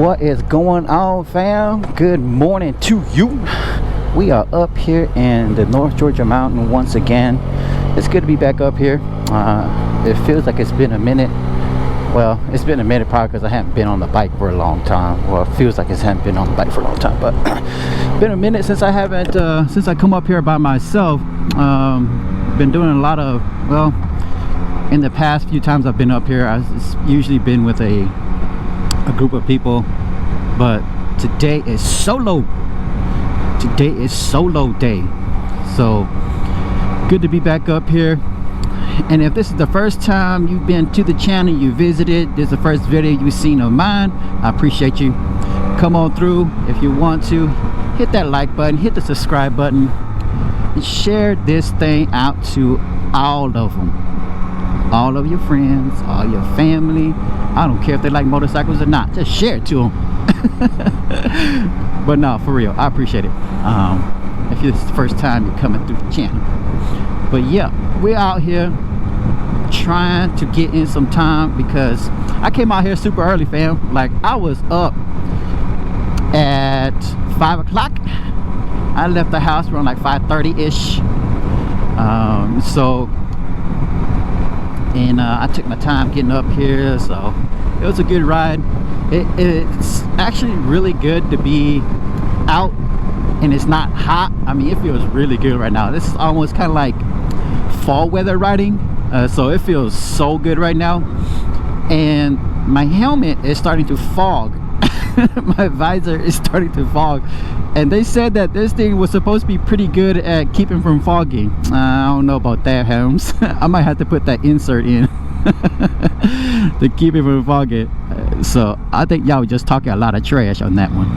What is going on, fam? Good morning to you. We are up here in the North Georgia mountain once again. It's good to be back up here. It feels like it's been a minute. Well, it's been a minute probably because I haven't been on the bike for a long time. Well, it feels like I haven't been on the bike for a long time, but been a minute since I haven't since I come up here by myself. Been doing a lot of, well, in the past few times I've been up here, I've usually been with a group of people, but today is solo. Today is solo day, so good to be back up here. And if this is the first time you've been to the channel, you visited, this is the first video you've seen of mine, I appreciate you. Come on through. If you want to, hit that like button, hit the subscribe button, and share this thing out to all of them, all of your friends, all your family. I don't care if they like motorcycles or not, just share it to them. But no, for real, I appreciate it. If this is the first time you're coming through the channel. But yeah, we're out here trying to get in some time because I came out here super early, fam. Like, I was up at 5 o'clock. I left the house around like 5:30-ish. I took my time getting up here, so it was a good ride. It's actually really good to be out and it's not hot. I mean, it feels really good right now. This is almost kind of like fall weather riding, so it feels so good right now. And my helmet is starting to fog. My visor is starting to fog, and they said that this thing was supposed to be pretty good at keeping from fogging. I don't know about that, Helms. I might have to put that insert in to keep it from fogging. So I think y'all were just talking a lot of trash on that one.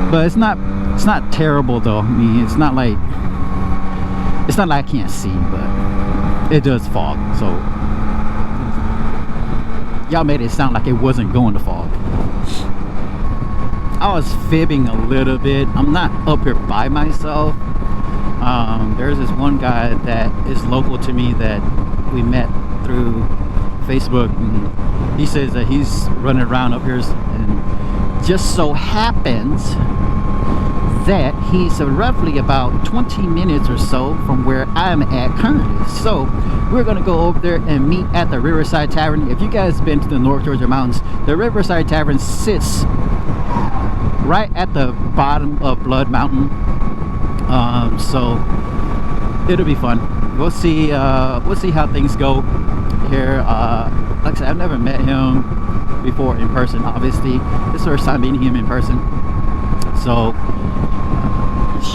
But it's not terrible though. I mean, it's not like I can't see, but it does fog. So y'all made it sound like it wasn't going to fog. I was fibbing a little bit. I'm not up here by myself. There's this one guy that is local to me that we met through Facebook, and he says that he's running around up here, and just so happens that he's roughly about 20 minutes or so from where I'm at currently. So we're gonna go over there and meet at the Riverside Tavern. If you guys been to the North Georgia mountains, the Riverside Tavern sits right at the bottom of Blood Mountain. So it'll be fun. We'll see how things go here. Like I said, I've never met him before in person, obviously. This is the first time meeting him in person, so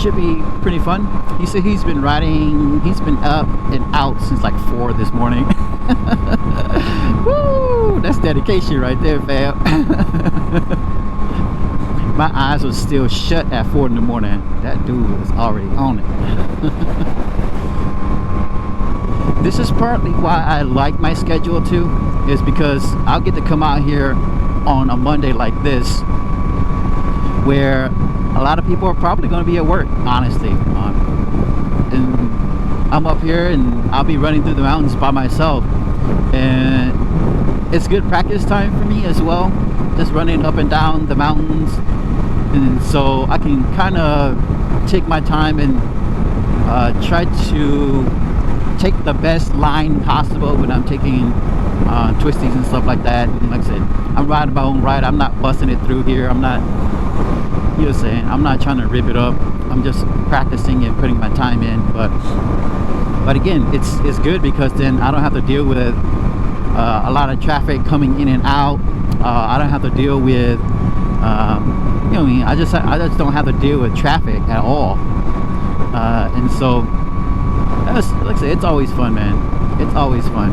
should be pretty fun. He said he's been riding, he's been up and out since like 4 this morning. Woo, that's dedication right there, fam. My eyes were still shut at 4 in the morning. That dude was already on it. This is partly why I like my schedule too, is because I'll get to come out here on a Monday like this, where a lot of people are probably going to be at work, honestly. And I'm up here and I'll be running through the mountains by myself, and it's good practice time for me as well, just running up and down the mountains. And so I can kind of take my time and try to take the best line possible when I'm taking twisties and stuff like that. And like I said, I'm riding my own ride. I'm not busting it through here. I'm not, you know what I'm saying, I'm not trying to rip it up. I'm just practicing and putting my time in. But again, it's good because then I don't have to deal with a lot of traffic coming in and out. I don't have to deal with you know what I mean, I just don't have to deal with traffic at all. And so that's, like I said, it's always fun, man. It's always fun.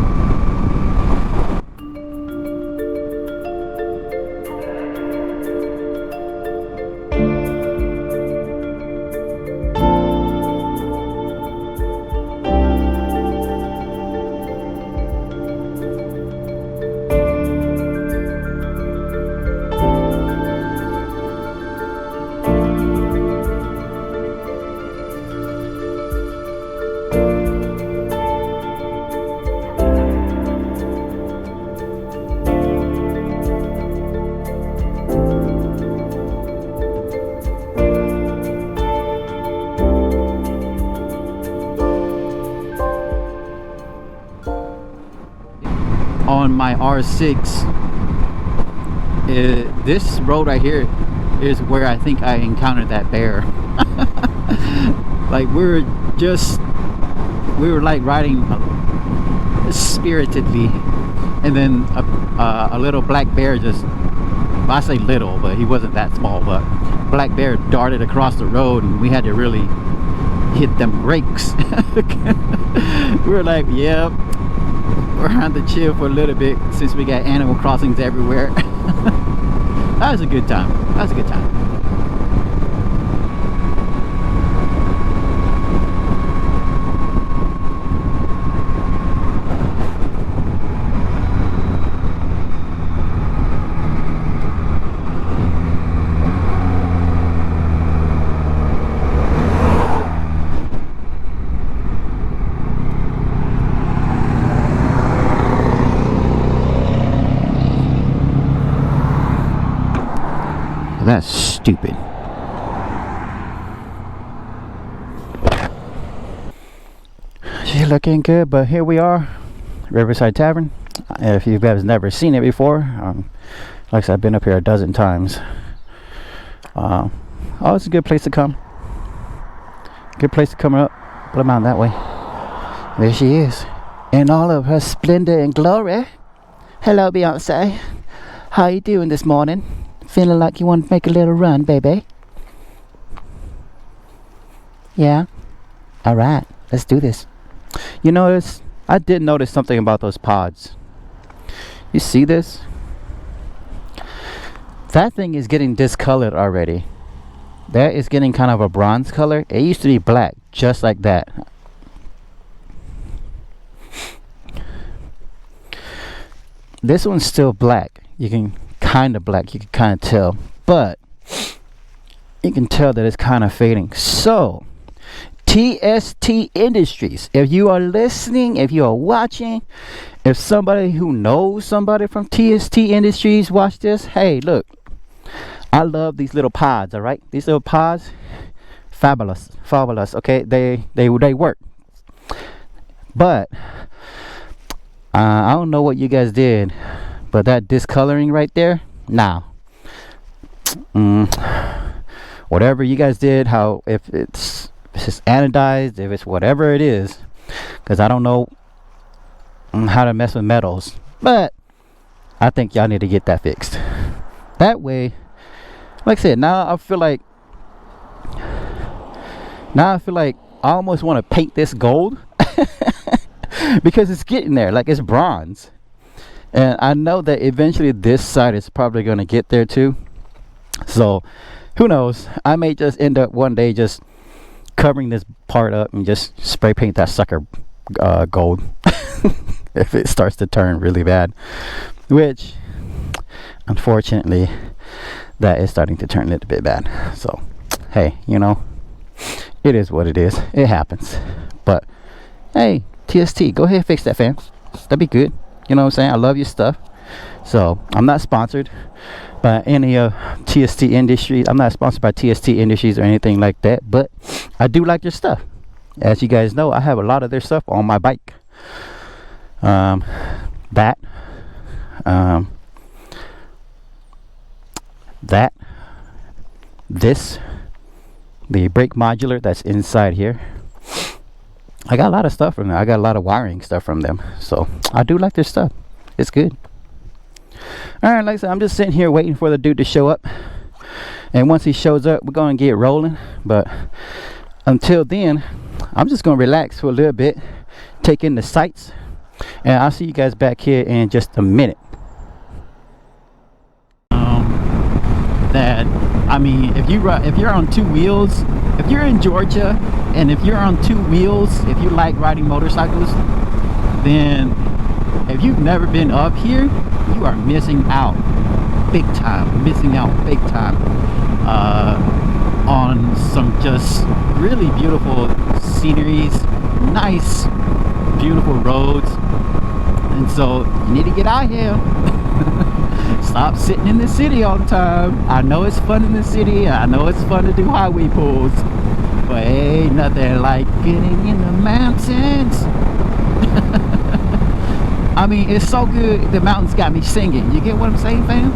on my R6, this road right here is where I think I encountered that bear. Like we were like riding spiritedly, and then a little black bear just, well, I say little, but he wasn't that small, but black bear darted across the road, and we had to really hit them brakes. We were like, yep, we're on to chill for a little bit since we got animal crossings everywhere. That was a good time. That was a good time. That's stupid. She's looking good, but here we are, Riverside Tavern. If you guys never seen it before, like I said, I've been up here a dozen times. Oh, it's a good place to come. Good place to come up. Put them out that way. There she is, in all of her splendor and glory. Hello, Beyonce. How you doing this morning? Feeling like you want to make a little run, baby? Yeah? Alright, let's do this. You notice, I did notice something about those pods. You see this? That thing is getting discolored already. That is getting kind of a bronze color. It used to be black, just like that. This one's still black. You can kind of black, you can kind of tell, but you can tell that it's kind of fading. So TST Industries, if you are listening, if you are watching, if somebody who knows somebody from TST Industries watch this, hey, look, I love these little pods. All right, these little pods, fabulous, okay, they work, but I don't know what you guys did, but that discoloring right there, now, whatever you guys did, if it's anodized, if it's whatever it is, because I don't know how to mess with metals, but I think y'all need to get that fixed. That way, like I said, now I feel like I almost want to paint this gold because it's getting there, like it's bronze. And I know that eventually this side is probably going to get there too. So who knows, I may just end up one day just covering this part up and just spray paint that sucker gold if it starts to turn really bad, which unfortunately that is starting to turn a little bit bad. So hey, you know, it is what it is. It happens. But hey, TST, go ahead and fix that, fam. That'd be good. You know what I'm saying? I love your stuff. So I'm not sponsored by any of TST Industries. I'm not sponsored by TST Industries or anything like that, but I do like their stuff. As you guys know, I have a lot of their stuff on my bike. This, the brake modular that's inside here. I got a lot of stuff from them. I got a lot of wiring stuff from them. So I do like their stuff. It's good. Alright, like I said, I'm just sitting here waiting for the dude to show up. And once he shows up, we're going to get rolling. But until then, I'm just going to relax for a little bit, take in the sights, and I'll see you guys back here in just a minute. I mean, if you're on two wheels, if you're in Georgia, and if you're on two wheels, if you like riding motorcycles, then if you've never been up here, you are missing out big time, on some just really beautiful sceneries, nice, beautiful roads. And so you need to get out here. Stop sitting in the city all the time. I know it's fun in the city. I know it's fun to do highway pulls, but ain't nothing like getting in the mountains. I mean, it's so good, the mountains got me singing. You get what I'm saying, fam?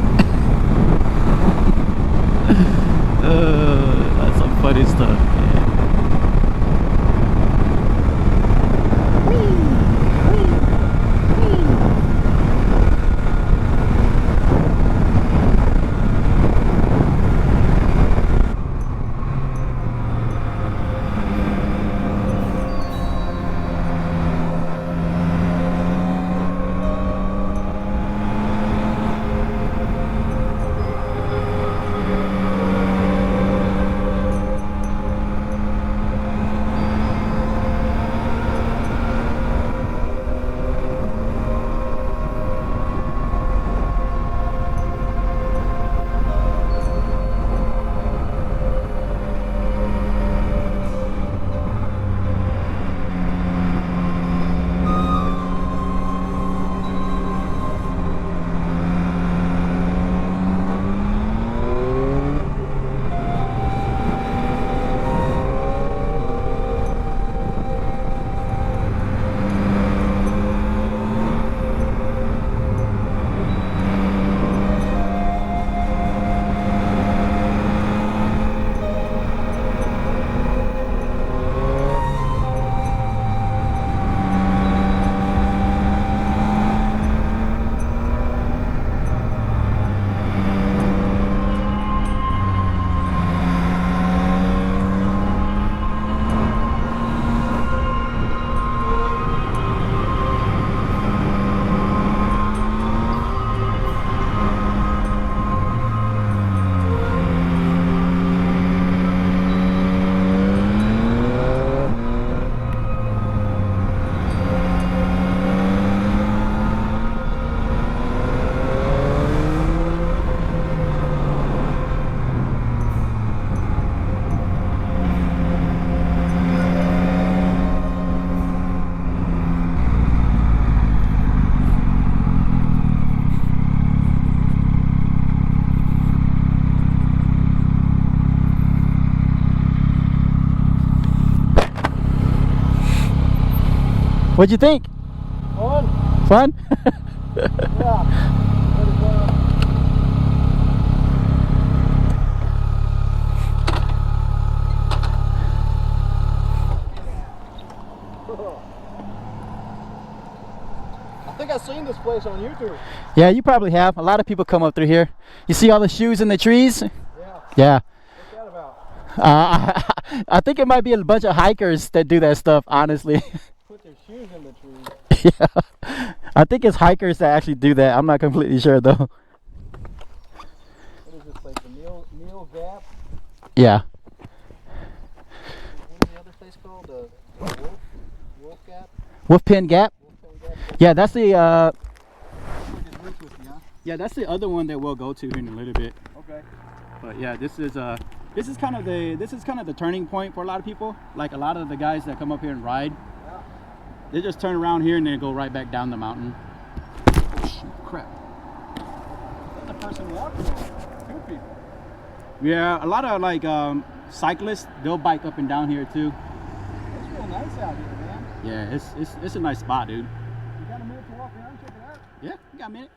That's some funny stuff, man. What'd you think? Fun. Fun? Yeah. I think I've seen this place on YouTube. Yeah, you probably have. A lot of people come up through here. You see all the shoes in the trees? Yeah. Yeah. What's that about? I think it might be a bunch of hikers that do that stuff, honestly. Put their shoes in the trees. Yeah. I think it's hikers that actually do that. I'm not completely sure though. What is this place? The Neil Gap? Yeah. What is the other place called? The Wolf Gap? Wolf Pen Gap? Wolf Pen Gap? Yeah, that's the Huh? yeah, that's the other one that we'll go to here in a little bit. Okay. But yeah, this is kind of the turning point for a lot of people. Like a lot of the guys that come up here and ride, Yeah. they just turn around here and then go right back down the mountain. Oh, shoot, crap. There's a person walking on it. 2 people. Yeah, a lot of like cyclists, they'll bike up and down here too. It's real nice out here, man. Yeah, it's a nice spot, dude. You got a minute to walk around, check it out? Yeah, you got a minute.